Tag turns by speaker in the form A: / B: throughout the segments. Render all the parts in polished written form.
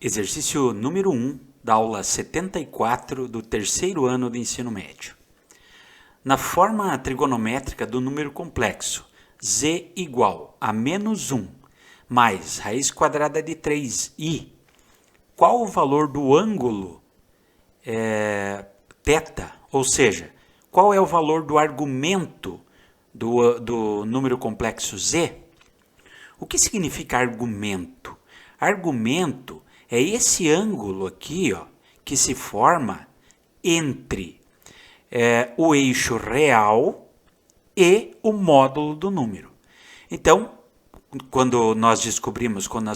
A: Exercício número 1 da aula 74 do terceiro ano do ensino médio. Na forma trigonométrica do número complexo, z igual a menos 1 mais raiz quadrada de 3i, qual o valor do ângulo θ? Ou seja, qual é o valor do argumento do número complexo z? O que significa argumento? Argumento é esse ângulo aqui, ó, que se forma entre o eixo real e o módulo do número. Então, quando nós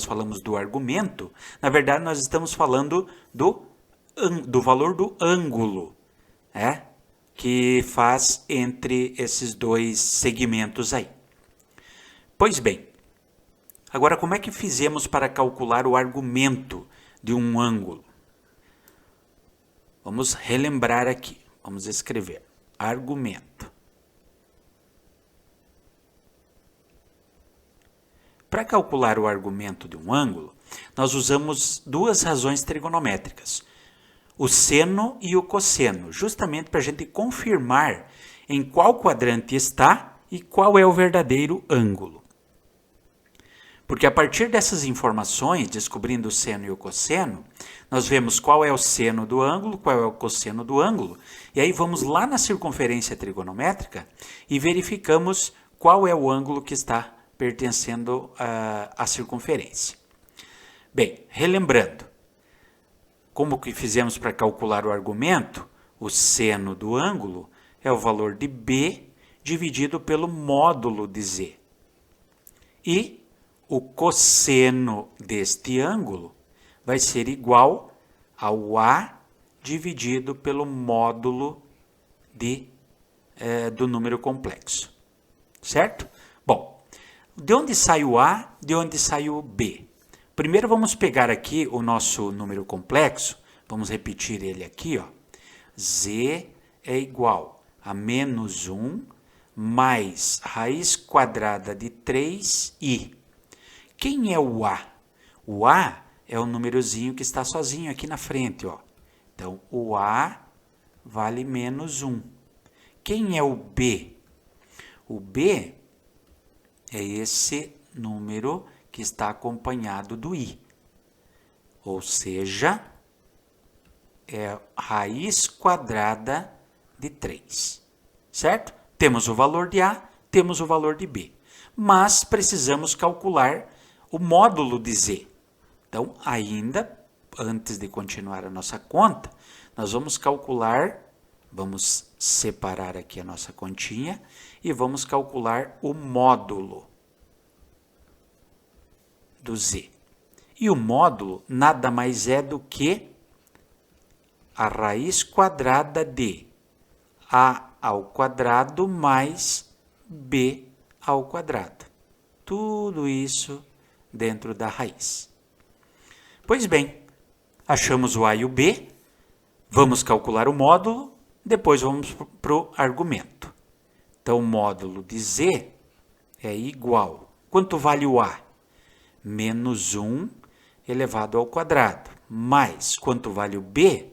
A: falamos do argumento, na verdade nós estamos falando do valor do ângulo, que faz entre esses dois segmentos aí. Pois bem, agora como é que fizemos para calcular o argumento de um ângulo? Vamos relembrar aqui, vamos escrever argumento. Para calcular o argumento de um ângulo, nós usamos duas razões trigonométricas, o seno e o cosseno, justamente para a gente confirmar em qual quadrante está e qual é o verdadeiro ângulo. Porque a partir dessas informações, descobrindo o seno e o cosseno, nós vemos qual é o seno do ângulo, qual é o cosseno do ângulo, e aí vamos lá na circunferência trigonométrica e verificamos qual é o ângulo que está pertencendo à circunferência. Bem, relembrando, como que fizemos para calcular o argumento? O seno do ângulo é o valor de b dividido pelo módulo de z. E o cosseno deste ângulo vai ser igual ao a dividido pelo módulo do número complexo. Certo? Bom, de onde sai o a, de onde sai o b? Primeiro vamos pegar aqui o nosso número complexo, vamos repetir ele aqui, ó. Z é igual a menos 1 mais raiz quadrada de 3i. Quem é o a? O a é o númerozinho que está sozinho aqui na frente, ó. Então, o a vale menos 1. Quem é o b? O b é esse número que está acompanhado do i. Ou seja, é raiz quadrada de 3. Certo? Temos o valor de a, temos o valor de b. Mas precisamos calcular o módulo de z. Então, ainda, antes de continuar a nossa conta, nós vamos calcular, vamos separar aqui a nossa continha e vamos calcular o módulo do z. E o módulo nada mais é do que a raiz quadrada de a ao quadrado mais b ao quadrado. Tudo isso dentro da raiz. Pois bem, achamos o a e o b, vamos calcular o módulo, depois vamos para o argumento. Então, o módulo de z é igual. Quanto vale o a? Menos 1 elevado ao quadrado. Mais, quanto vale o b?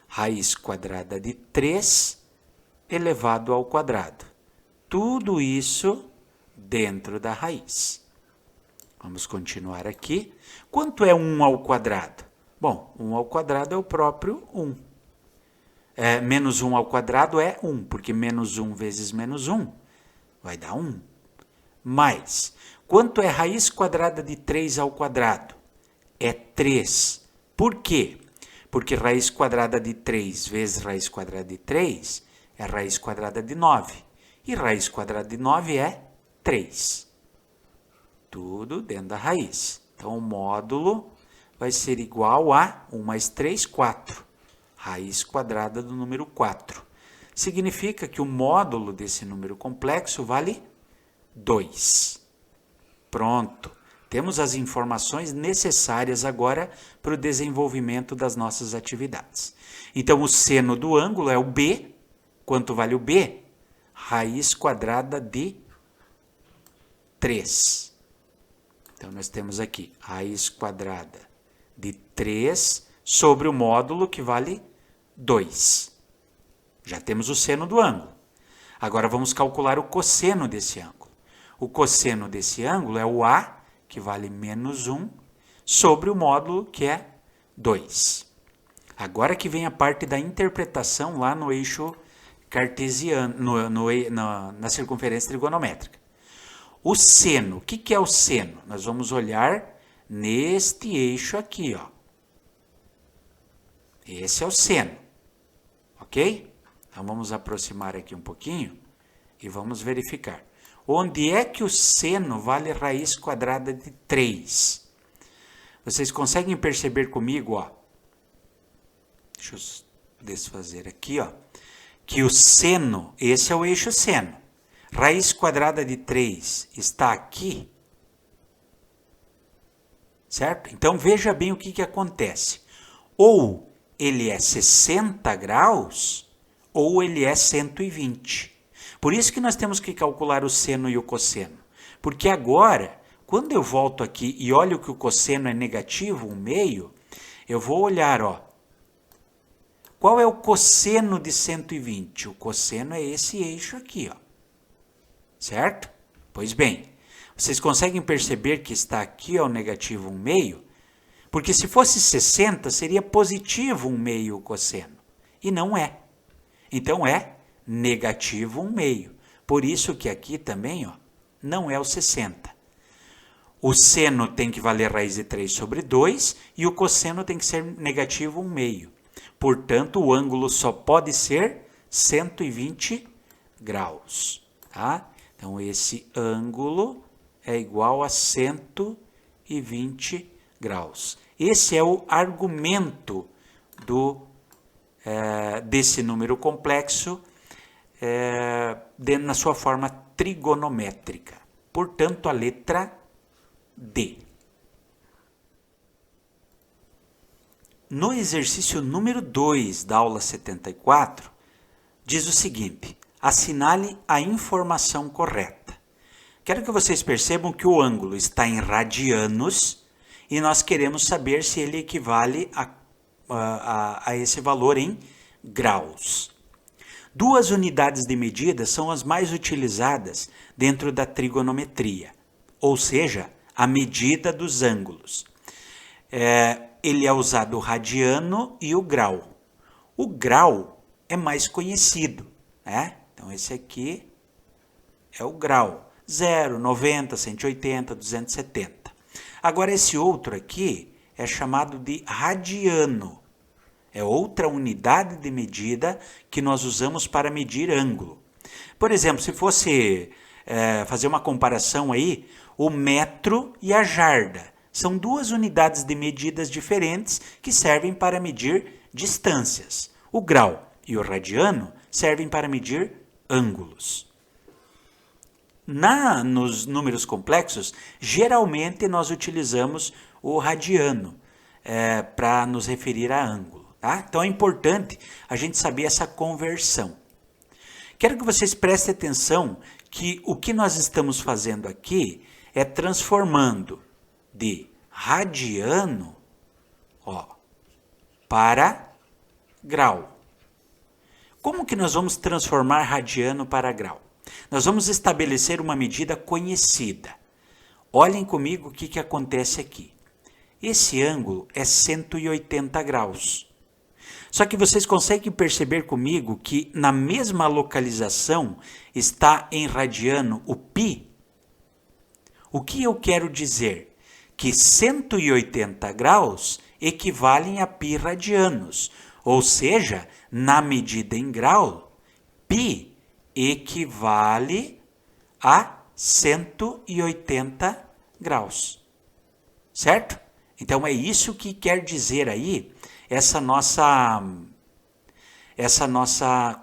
A: Raiz quadrada de 3 elevado ao quadrado. Tudo isso dentro da raiz. Vamos continuar aqui. Quanto é 1 ao quadrado? Bom, 1 ao quadrado é o próprio 1. Menos 1 ao quadrado é 1, porque menos 1 vezes menos 1 vai dar 1. Mais, quanto é raiz quadrada de 3 ao quadrado? É 3. Por quê? Porque raiz quadrada de 3 vezes raiz quadrada de 3 é raiz quadrada de 9. E raiz quadrada de 9 é 3. Tudo dentro da raiz. Então, o módulo vai ser igual a 1 mais 3, 4. Raiz quadrada do número 4. Significa que o módulo desse número complexo vale 2. Pronto. Temos as informações necessárias agora para o desenvolvimento das nossas atividades. Então, o seno do ângulo é o b. Quanto vale o b? Raiz quadrada de 3. Então, nós temos aqui raiz quadrada de 3 sobre o módulo que vale 2. Já temos o seno do ângulo. Agora vamos calcular o cosseno desse ângulo. O cosseno desse ângulo é o A, que vale menos 1, sobre o módulo que é 2. Agora que vem a parte da interpretação lá no eixo cartesiano, na circunferência trigonométrica. O seno, o que é o seno? Nós vamos olhar neste eixo aqui, ó. Esse é o seno, ok? Então vamos aproximar aqui um pouquinho e vamos verificar. Onde é que o seno vale raiz quadrada de 3? Vocês conseguem perceber comigo, ó? Deixa eu desfazer aqui, ó. Que o seno, esse é o eixo seno. Raiz quadrada de 3 está aqui. Certo? Então veja bem o que acontece. Ou ele é 60 graus, ou ele é 120. Por isso que nós temos que calcular o seno e o cosseno. Porque agora, quando eu volto aqui e olho que o cosseno é negativo, 1/2, eu vou olhar, ó. Qual é o cosseno de 120? O cosseno é esse eixo aqui, ó. Certo? Pois bem, vocês conseguem perceber que está aqui, ó, o negativo 1/2? Porque se fosse 60, seria positivo 1/2 o cosseno. E não é. Então é negativo 1/2. Por isso que aqui também, ó, não é o 60. O seno tem que valer raiz de 3 sobre 2 e o cosseno tem que ser negativo 1/2. Portanto, o ângulo só pode ser 120 graus. Tá? Então, esse ângulo é igual a 120 graus. Esse é o argumento desse número complexo na sua forma trigonométrica. Portanto, a letra D. No exercício número 2 da aula 74, diz o seguinte: assinale a informação correta. Quero que vocês percebam que o ângulo está em radianos e nós queremos saber se ele equivale a esse valor em graus. Duas unidades de medida são as mais utilizadas dentro da trigonometria, ou seja, a medida dos ângulos. Ele é usado o radiano e o grau. O grau é mais conhecido, né? Então, esse aqui é o grau. 0, 90, 180, 270. Agora, esse outro aqui é chamado de radiano. É outra unidade de medida que nós usamos para medir ângulo. Por exemplo, se fosse fazer uma comparação aí, o metro e a jarda. São duas unidades de medidas diferentes que servem para medir distâncias. O grau e o radiano servem para medir ângulos. Nos números complexos, geralmente nós utilizamos o radiano para nos referir a ângulo. Tá? Então é importante a gente saber essa conversão. Quero que vocês prestem atenção que o que nós estamos fazendo aqui é transformando de radiano, ó, para grau. Como que nós vamos transformar radiano para grau? Nós vamos estabelecer uma medida conhecida. Olhem comigo o que acontece aqui. Esse ângulo é 180 graus. Só que vocês conseguem perceber comigo que na mesma localização está em radiano o π? O que eu quero dizer? Que 180 graus equivalem a π radianos, ou seja, na medida em grau, π equivale a 180 graus, certo? Então é isso que quer dizer aí essa nossa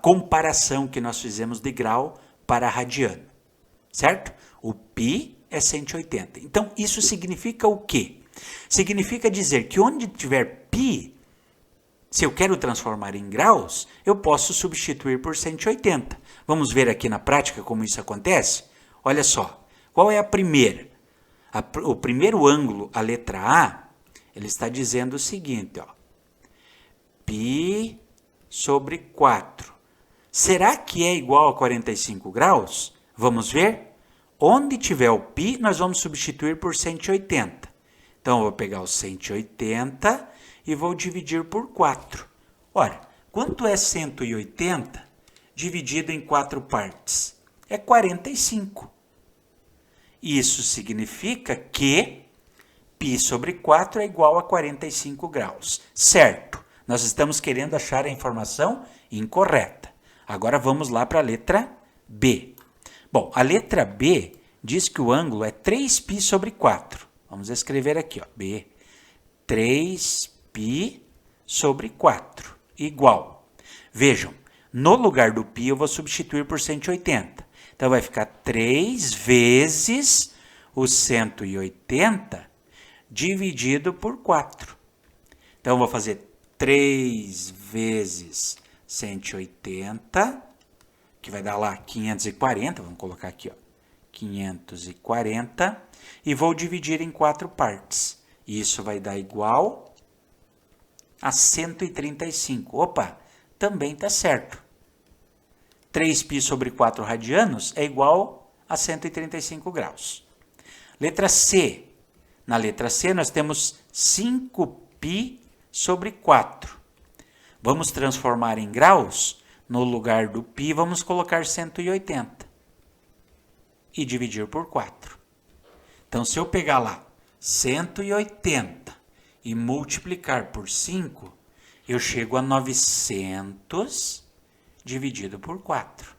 A: comparação que nós fizemos de grau para radiano, certo? O π é 180. Então, isso significa o quê? Significa dizer que onde tiver π, se eu quero transformar em graus, eu posso substituir por 180. Vamos ver aqui na prática como isso acontece? Olha só, qual é a primeira? O primeiro ângulo, a letra A, Ele está dizendo o seguinte, ó. Π sobre 4. Será que é igual a 45 graus? Vamos ver? Onde tiver o π, nós vamos substituir por 180. Então, eu vou pegar o 180 e vou dividir por 4. Ora, quanto é 180 dividido em 4 partes? É 45. Isso significa que π sobre 4 é igual a 45 graus. Certo, nós estamos querendo achar a informação incorreta. Agora vamos lá para a letra B. Bom, a letra B diz que o ângulo é 3π sobre 4. Vamos escrever aqui, ó, B. 3π sobre 4, igual. Vejam, no lugar do π eu vou substituir por 180. Então, vai ficar 3 vezes o 180 dividido por 4. Então, eu vou fazer 3 vezes 180, que vai dar lá 540, vamos colocar aqui, ó, 540, e vou dividir em 4 partes. Isso vai dar igual a 135. Opa, também está certo. 3π sobre 4 radianos é igual a 135 graus. Letra C. Na letra C, nós temos 5π sobre 4. Vamos transformar em graus. No lugar do π, vamos colocar 180 e dividir por 4. Então, se eu pegar lá 180 e multiplicar por 5, eu chego a 900 dividido por 4.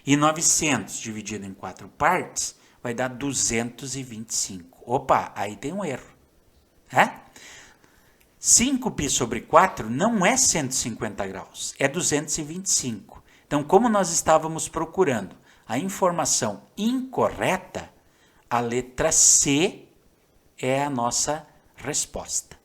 A: E 900 dividido em 4 partes vai dar 225. Opa, aí tem um erro. 5π sobre 4 não é 150 graus, é 225. Então, como nós estávamos procurando a informação incorreta, a letra C é a nossa resposta.